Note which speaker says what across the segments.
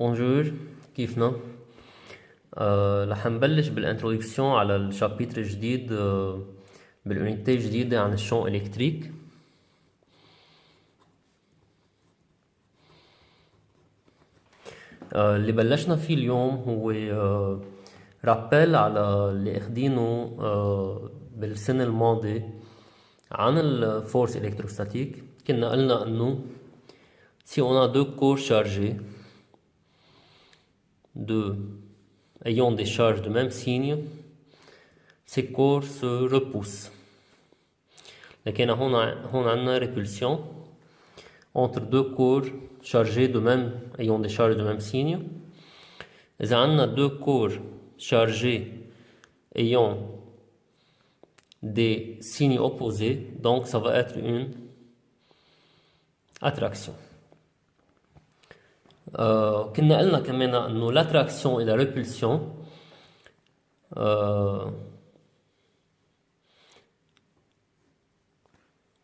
Speaker 1: بونجور، كيفنا؟ رح نبلش بالانترودكسيون على الشابيتر جديد بالونيتي جديدة عن الشون إلكتريك. اللي بلشنا فيه اليوم هو رابيل على اللي اخدينه بالسنة الماضية عن الفورس électrostatique. كنا قلنا انه si on a deux corps chargés ayant des charges de même signe, ces corps se repoussent. لكن هون عندنا répulsion entre deux corps chargés ayant des charges de même signe. إذا عندنا deux corps chargés ayant des signes opposés, donc ça va être une attraction. كنا قلنا كمان انه l'attraction et la répulsion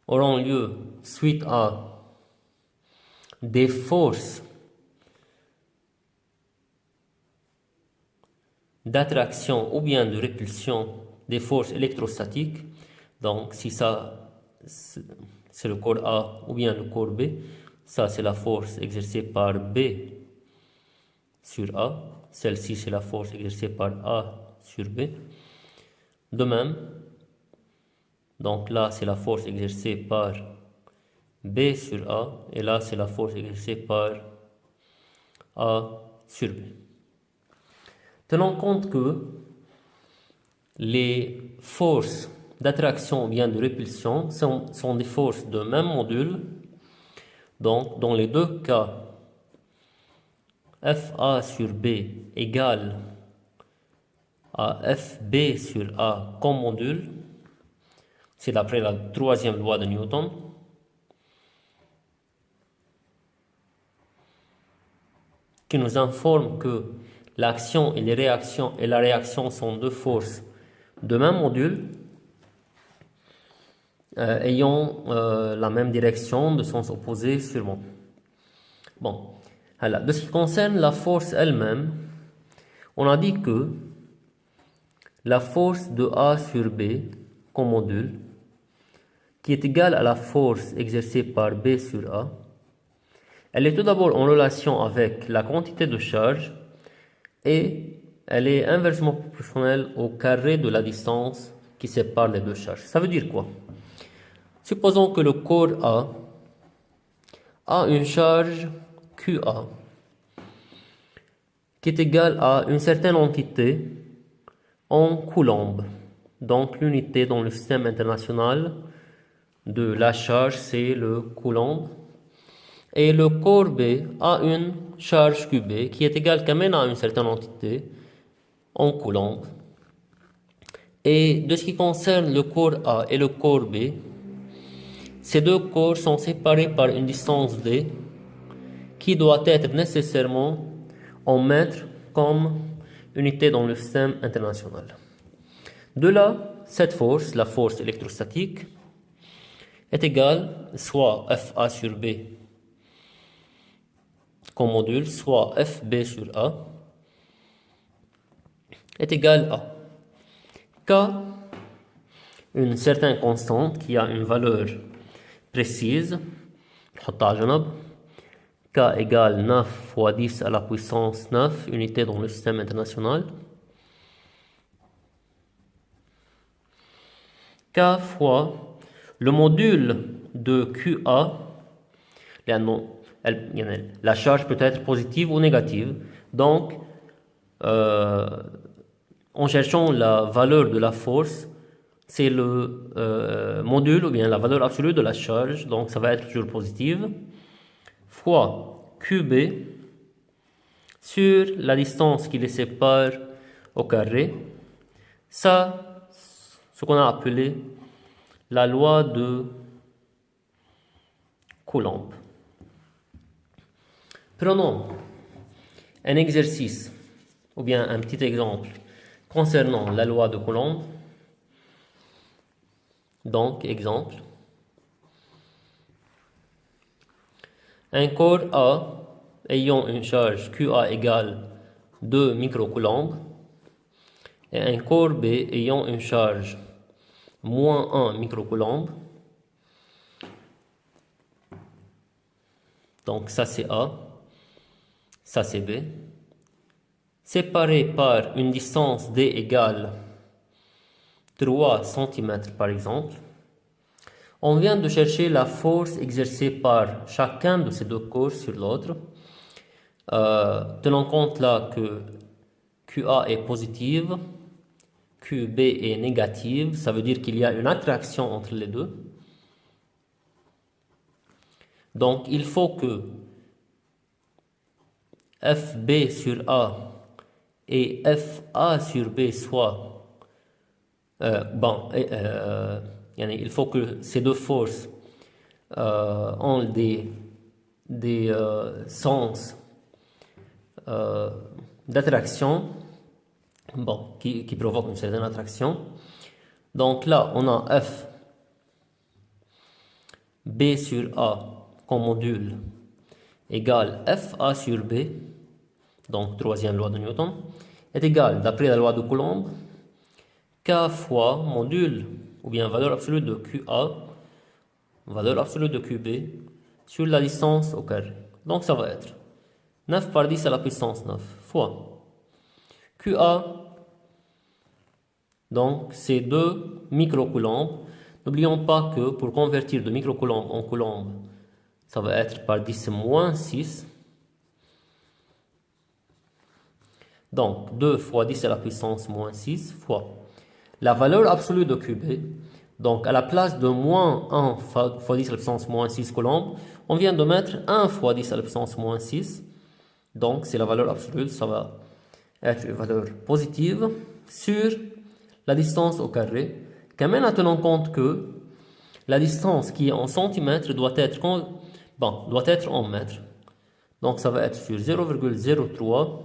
Speaker 1: auront lieu suite à des forces d'attraction ou bien de répulsion des forces électrostatiques. Donc si ça c'est le corps A ou bien le corps B, ça c'est la force exercée par B sur A, celle-ci c'est la force exercée par A sur B. De même, donc là c'est la force exercée par B sur A, et là c'est la force exercée par A sur B. Tenons compte que les forces d'attraction ou bien de répulsion sont des forces de même module. Donc dans les deux cas, FA sur B égale à FB sur A comme module. C'est d'après la troisième loi de Newton. Qui nous informe que l'action et la réaction sont deux forces de même module ayant la même direction de sens opposé sûrement. Bon, alors, de ce qui concerne la force elle-même, on a dit que la force de A sur B comme module, qui est égale à la force exercée par B sur A, elle est tout d'abord en relation avec la quantité de charge et elle est inversement proportionnelle au carré de la distance qui sépare les deux charges. Ça veut dire quoi? Supposons que le corps A a une charge QA qui est égale à une certaine entité en coulombes. Donc l'unité dans le système international de la charge, c'est le coulomb. Et le corps B a une charge QB qui est égale quand même à une certaine entité en coulombes. Et de ce qui concerne le corps A et le corps B, ces deux corps sont séparés par une distance D qui doit être nécessairement en mètres comme unité dans le système international. De là, cette force, la force électrostatique, est égale soit FA sur B comme module, soit FB sur A, est égale à K, une certaine constante qui a une valeur précise, K égale 9 fois 10 à la puissance 9, unité dans le système international. K fois le module de QA, la charge peut être positive ou négative. Donc, en cherchant la valeur de la force, c'est le module ou bien la valeur absolue de la charge, donc ça va être toujours positive, fois QB sur la distance qui les sépare au carré. Ça, ce qu'on a appelé la loi de Coulomb. Prenons un exercice ou bien un petit exemple concernant la loi de Coulomb. Donc, exemple, un corps A ayant une charge QA égale 2 microcoulombs et un corps B ayant une charge moins 1 microcoulomb. Donc ça c'est A, ça c'est B. Séparés par une distance D égale 3 cm par exemple. On vient de chercher la force exercée par chacun de ces deux corps sur l'autre. Tenons compte là que QA est positive, QB est négative, ça veut dire qu'il y a une attraction entre les deux. Donc il faut que FB sur A et FA sur B soient il faut que ces deux forces ont des sens d'attraction qui provoquent une certaine attraction. Donc là on a F B sur A comme module égale FA sur B, donc troisième loi de Newton, est égal, d'après la loi de Coulomb, K fois module ou bien valeur absolue de QA, valeur absolue de QB sur la distance au carré. Donc ça va être 9 par 10 à la puissance 9 fois QA, donc c'est 2 microcoulombs. N'oublions pas que pour convertir de microcoulomb en coulomb, ça va être par 10 moins 6. Donc 2 fois 10 à la puissance moins 6 fois la valeur absolue de QB. Donc à la place de moins 1 fois 10 à la puissance moins 6 coulombs, on vient de mettre 1 fois 10 à la puissance moins 6. Donc c'est la valeur absolue, ça va être une valeur positive sur la distance au carré. Quand même, tenons compte que la distance qui est en centimètres doit être en mètres. Donc ça va être sur 0,03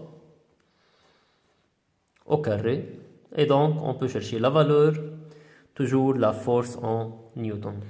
Speaker 1: au carré. Et donc on peut chercher la valeur, toujours la force en Newton.